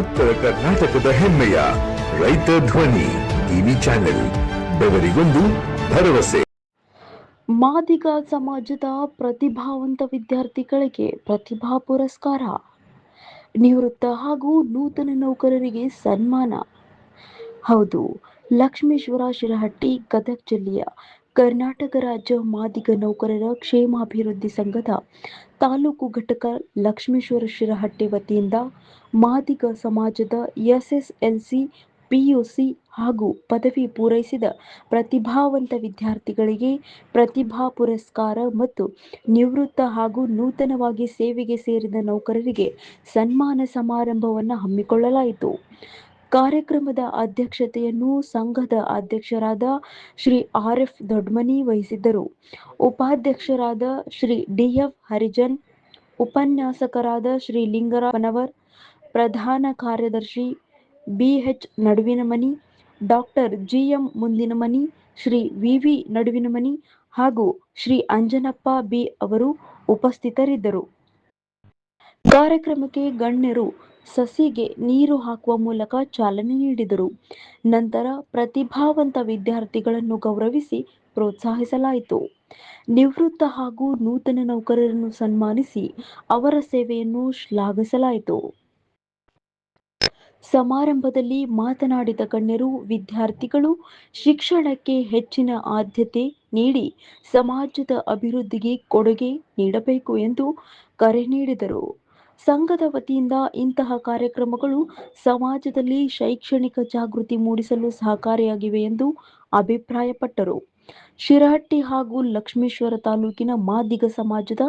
ಉತ್ತರ ಕರ್ನಾಟಕದ ಹೆಮ್ಮೆಯ ರೈತ ಧ್ವನಿ ಟಿವಿ ಚಾನೆಲ್, ಬೆವರಿಗೊಂದು ಭರವಸೆ. ಮಾದಿಗ ಸಮಾಜದ ಪ್ರತಿಭಾವಂತ ವಿದ್ಯಾರ್ಥಿಗಳಿಗೆ ಪ್ರತಿಭಾ ಪುರಸ್ಕಾರ, ನಿವೃತ್ತ ಹಾಗೂ ನೂತನ ನೌಕರರಿಗೆ ಸನ್ಮಾನ. ಹೌದು, ಲಕ್ಷ್ಮೇಶ್ವರ ಶಿರಹಟ್ಟಿ, ಗದಗ ಜಿಲ್ಲೆಯ ಕರ್ನಾಟಕ ರಾಜ್ಯ ಮಾದಿಗ ನೌಕರರ ಕ್ಷೇಮಾಭಿವೃದ್ಧಿ ಸಂಘದ ತಾಲೂಕು ಘಟಕ ಲಕ್ಷ್ಮೇಶ್ವರ ಶಿರಹಟ್ಟಿ ವತಿಯಿಂದ ಮಾದಿಗ ಸಮಾಜದ ಎಸ್ಎಸ್ಎಲ್ಸಿ, ಪಿಯುಸಿ ಹಾಗೂ ಪದವಿ ಪೂರೈಸಿದ ಪ್ರತಿಭಾವಂತ ವಿದ್ಯಾರ್ಥಿಗಳಿಗೆ ಪ್ರತಿಭಾ ಪುರಸ್ಕಾರ ಮತ್ತು ನಿವೃತ್ತ ಹಾಗೂ ನೂತನವಾಗಿ ಸೇವೆಗೆ ಸೇರಿದ ನೌಕರರಿಗೆ ಸನ್ಮಾನ ಸಮಾರಂಭವನ್ನು ಹಮ್ಮಿಕೊಳ್ಳಲಾಯಿತು. ಕಾರ್ಯಕ್ರಮದ ಅಧ್ಯಕ್ಷತೆಯನ್ನು ಸಂಘದ ಅಧ್ಯಕ್ಷರಾದ ಶ್ರೀ ಆರ್ಎಫ್ ದೊಡ್ಮನಿ ವಹಿಸಿದ್ದರು. ಉಪಾಧ್ಯಕ್ಷರಾದ ಶ್ರೀ ಡಿಎಫ್ ಹರಿಜನ್, ಉಪನ್ಯಾಸಕರಾದ ಶ್ರೀ ಲಿಂಗರಾಪನವರ್, ಪ್ರಧಾನ ಕಾರ್ಯದರ್ಶಿ ಬಿಎಚ್ ನಡುವಿನಮನಿ, ಡಾಕ್ಟರ್ ಜಿಎಂ ಮುಂದಿನಮನಿ, ಶ್ರೀ ವಿವಿ ನಡುವಿನಮನಿ ಹಾಗೂ ಶ್ರೀ ಅಂಜನಪ್ಪ ಬಿ ಅವರು ಉಪಸ್ಥಿತರಿದ್ದರು. ಕಾರ್ಯಕ್ರಮಕ್ಕೆ ಗಣ್ಯರು ಸಸಿಗೆ ನೀರು ಹಾಕುವ ಮೂಲಕ ಚಾಲನೆ ನೀಡಿದರು. ನಂತರ ಪ್ರತಿಭಾವಂತ ವಿದ್ಯಾರ್ಥಿಗಳನ್ನು ಗೌರವಿಸಿ ಪ್ರೋತ್ಸಾಹಿಸಲಾಯಿತು. ನಿವೃತ್ತ ಹಾಗೂ ನೂತನ ನೌಕರರನ್ನು ಸನ್ಮಾನಿಸಿ ಅವರ ಸೇವೆಯನ್ನು ಶ್ಲಾಘಿಸಲಾಯಿತು. ಸಮಾರಂಭದಲ್ಲಿ ಮಾತನಾಡಿದ ಗಣ್ಯರು, ವಿದ್ಯಾರ್ಥಿಗಳು ಶಿಕ್ಷಣಕ್ಕೆ ಹೆಚ್ಚಿನ ಆದ್ಯತೆ ನೀಡಿ ಸಮಾಜದ ಅಭಿವೃದ್ಧಿಗೆ ಕೊಡುಗೆ ನೀಡಬೇಕು ಎಂದು ಕರೆ ನೀಡಿದರು. ಸಂಘದ ವತಿಯಿಂದ ಇಂತಹ ಕಾರ್ಯಕ್ರಮಗಳು ಸಮಾಜದಲ್ಲಿ ಶೈಕ್ಷಣಿಕ ಜಾಗೃತಿ ಮೂಡಿಸಲು ಸಹಕಾರಿಯಾಗಿವೆ ಎಂದು ಅಭಿಪ್ರಾಯಪಟ್ಟರು. ಶಿರಹಟ್ಟಿ ಹಾಗೂ ಲಕ್ಷ್ಮೇಶ್ವರ ತಾಲೂಕಿನ ಮಾದಿಗ ಸಮಾಜದ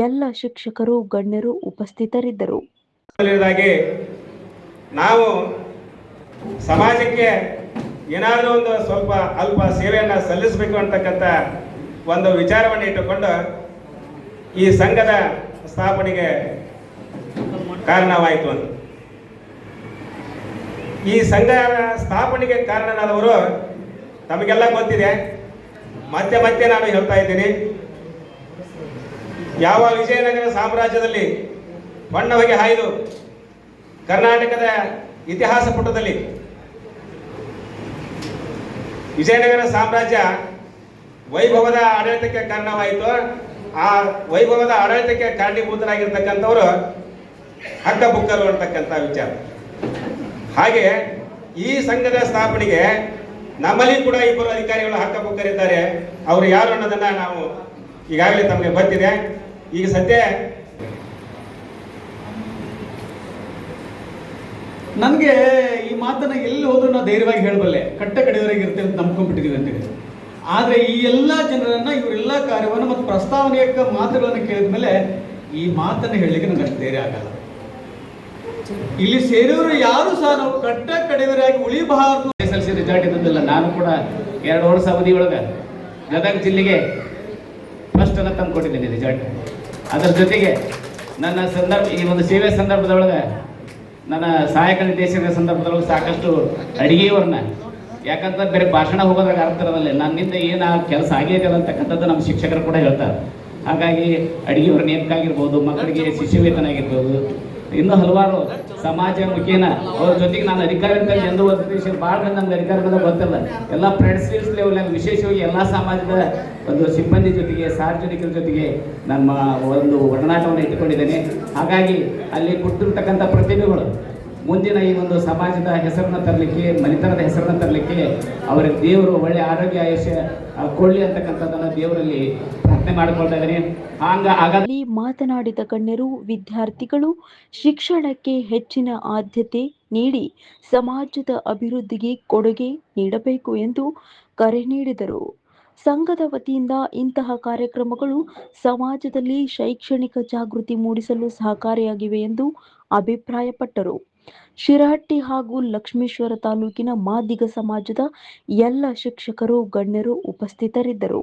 ಎಲ್ಲ ಶಿಕ್ಷಕರು, ಗಣ್ಯರು ಉಪಸ್ಥಿತರಿದ್ದರು. ನಾವು ಸಮಾಜಕ್ಕೆ ಏನಾದರೂ ಒಂದು ಸ್ವಲ್ಪ ಅಲ್ಪ ಸೇವೆಯನ್ನು ಸಲ್ಲಿಸಬೇಕು ಅಂತಕ್ಕಂಥ ಒಂದು ವಿಚಾರವನ್ನು ಇಟ್ಟುಕೊಂಡು ಈ ಸಂಘದ ಸ್ಥಾಪನೆಗೆ ಕಾರಣವಾಯಿತು ಅಂತ. ಈ ಸಂಘ ಸ್ಥಾಪನೆಗೆ ಕಾರಣನಾದವರು ತಮಗೆಲ್ಲ ಗೊತ್ತಿದೆ. ಮತ್ತೆ ಮತ್ತೆ ನಾನು ಹೇಳ್ತಾ ಇದ್ದೀನಿ, ಯಾವ ವಿಜಯನಗರ ಸಾಮ್ರಾಜ್ಯದಲ್ಲಿ ಬಣ್ಣವಾಗಿ ಹಾಯ್ದು ಕರ್ನಾಟಕದ ಇತಿಹಾಸ ಪುಟದಲ್ಲಿ ವಿಜಯನಗರ ಸಾಮ್ರಾಜ್ಯ ವೈಭವದ ಆಡಳಿತಕ್ಕೆ ಕಾರಣವಾಯಿತು. ಆ ವೈಭವದ ಆಡಳಿತಕ್ಕೆ ಕಾರಣೀಭೂತರಾಗಿರ್ತಕ್ಕಂಥವರು ಹಕ್ಕ ಬುಕ್ಕರು ಅಂತಕ್ಕಂಥ ವಿಚಾರ. ಹಾಗೆ ಈ ಸಂಘದ ಸ್ಥಾಪನೆಗೆ ನಮ್ಮಲ್ಲಿ ಕೂಡ ಇಬ್ಬರು ಅಧಿಕಾರಿಗಳು ಹಕ್ಕ ಬುಕ್ಕರಿದ್ದಾರೆ. ಅವರು ಯಾರು ಅನ್ನೋದನ್ನ ನಾವು ಈಗಾಗಲೇ ತಮಗೆ ಗೊತ್ತಿದೆ. ಈಗ ಸದ್ಯ ನನಗೆ ಈ ಮಾತನ್ನ ಎಲ್ಲಿ ಹೋದ್ರೂ ನಾವು ಧೈರ್ಯವಾಗಿ ಹೇಳಬಲ್ಲೆ, ಕಟ್ಟ ಕಡೆಯವರೆಗೆ ಇರ್ತೇವೆ ಅಂತ ನಂಬ್ಕೊಂಡ್ಬಿಟ್ಟಿದ್ದೀವಿ ಅಂತೇಳಿ. ಆದರೆ ಈ ಎಲ್ಲ ಜನರನ್ನ, ಇವರೆಲ್ಲ ಕಾರ್ಯವನ್ನು ಮತ್ತು ಪ್ರಸ್ತಾವನೆಯ ಮಾತುಗಳನ್ನು ಕೇಳಿದ ಮೇಲೆ ಈ ಮಾತನ್ನು ಹೇಳಲಿಕ್ಕೆ ನನಗೆ ಅಷ್ಟು ಧೈರ್ಯ ಆಗಲ್ಲ. ಇಲ್ಲಿ ಸೇರಿಯವರು ಯಾರು ಸಹ ನಾವು ಕಟ್ಟ ಕಡೆಯವರಾಗಿ ಉಳಿಬಾರದು. SSLC ರಿಸಲ್ಟ್ ಇದ್ದಿಲ್ಲ. ನಾನು ಕೂಡ 2 ವರ್ಷ ಅವಧಿಯೊಳಗೆ ಗದಗ ಜಿಲ್ಲೆಗೆ ಫಸ್ಟ್ ಅನ್ನು ತಂದು ಕೊಟ್ಟಿದ್ದೀನಿ ರಿಸಲ್ಟ್. ಅದರ ಜೊತೆಗೆ ನನ್ನ ಈ ಒಂದು ಸೇವೆ ಸಂದರ್ಭದೊಳಗೆ, ನನ್ನ ಸಹಾಯಕ ನಿರ್ದೇಶಕರ ಸಂದರ್ಭದೊಳಗೆ ಸಾಕಷ್ಟು ಅಡಿಗೆಯವ್ರನ್ನ, ಯಾಕಂತ ಬೇರೆ ಭಾಷಣ ಹೋಗೋದ್ರಾಗ ಅರ್ಥ ಇರೋದಲ್ಲ, ನನ್ನಿಂದ ಏನು ಕೆಲಸ ಆಗೈತಲ್ಲ ಅಂತಕ್ಕಂಥದ್ದು ನಮ್ಮ ಶಿಕ್ಷಕರು ಕೂಡ ಹೇಳ್ತಾರೆ. ಹಾಗಾಗಿ ಅಡಿಗೆಯವ್ರ ನೇಮಕ ಆಗಿರ್ಬೋದು, ಮಕ್ಕಳಿಗೆ ಶಿಷ್ಯವೇತನ ಆಗಿರ್ಬೋದು, ಇನ್ನೂ ಹಲವಾರು ಸಮಾಜ ಮುಖೇನ ಅವ್ರ ಜೊತೆಗೆ ನಾನು ಅಧಿಕಾರಿಗಳ ಎಂದು ಭಾಳ ಮಂದಿ ನಮ್ಗೆ ಅಧಿಕಾರಿಗಳ ಗೊತ್ತಿಲ್ಲ. ಎಲ್ಲ ಪ್ರೆಸಿಡೆನ್ಸ್ ಲೆವೆಲ್ ವಿಶೇಷವಾಗಿ ಎಲ್ಲ ಸಮಾಜದ ಒಂದು ಸಿಬ್ಬಂದಿ ಜೊತೆಗೆ, ಸಾರ್ವಜನಿಕರ ಜೊತೆಗೆ ನಮ್ಮ ಒಂದು ಒಡನಾಟವನ್ನು ಇಟ್ಟುಕೊಂಡಿದ್ದೇನೆ. ಹಾಗಾಗಿ ಅಲ್ಲಿ ಕೊಟ್ಟಿರ್ತಕ್ಕಂಥ ಪ್ರತಿಭೆಗಳು ಮುಂದಿನ ಈ ಒಂದು ಸಮಾಜದ ಹೆಸರನ್ನು ತರಲಿಕ್ಕೆ, ಮನೆತನದ ಹೆಸರನ್ನು ತರಲಿಕ್ಕೆ ಅವರಿಗೆ ದೇವರು ಒಳ್ಳೆ ಆರೋಗ್ಯ ಆಯುಷ್ಯ ಕೊಡಲಿ ಅಂತಕ್ಕಂಥದ್ದನ್ನು ದೇವರಲ್ಲಿ ಪ್ರಾರ್ಥನೆ ಮಾಡಿಕೊಳ್ತಾ ಇದ್ದೀನಿ. ಅಲ್ಲಿ ಮಾತನಾಡಿದ ಗಣ್ಯರು, ವಿದ್ಯಾರ್ಥಿಗಳು ಶಿಕ್ಷಣಕ್ಕೆ ಹೆಚ್ಚಿನ ಆದ್ಯತೆ ನೀಡಿ ಸಮಾಜದ ಅಭಿವೃದ್ಧಿಗೆ ಕೊಡುಗೆ ನೀಡಬೇಕು ಎಂದು ಕರೆ ನೀಡಿದರು. ಸಂಘದ ವತಿಯಿಂದ ಇಂತಹ ಕಾರ್ಯಕ್ರಮಗಳು ಸಮಾಜದಲ್ಲಿ ಶೈಕ್ಷಣಿಕ ಜಾಗೃತಿ ಮೂಡಿಸಲು ಸಹಕಾರಿಯಾಗಿವೆ ಎಂದು ಅಭಿಪ್ರಾಯಪಟ್ಟರು. ಶಿರಹಟ್ಟಿ ಹಾಗೂ ಲಕ್ಷ್ಮೇಶ್ವರ ತಾಲೂಕಿನ ಮಾದಿಗ ಸಮಾಜದ ಎಲ್ಲ ಶಿಕ್ಷಕರು, ಗಣ್ಯರು ಉಪಸ್ಥಿತರಿದ್ದರು.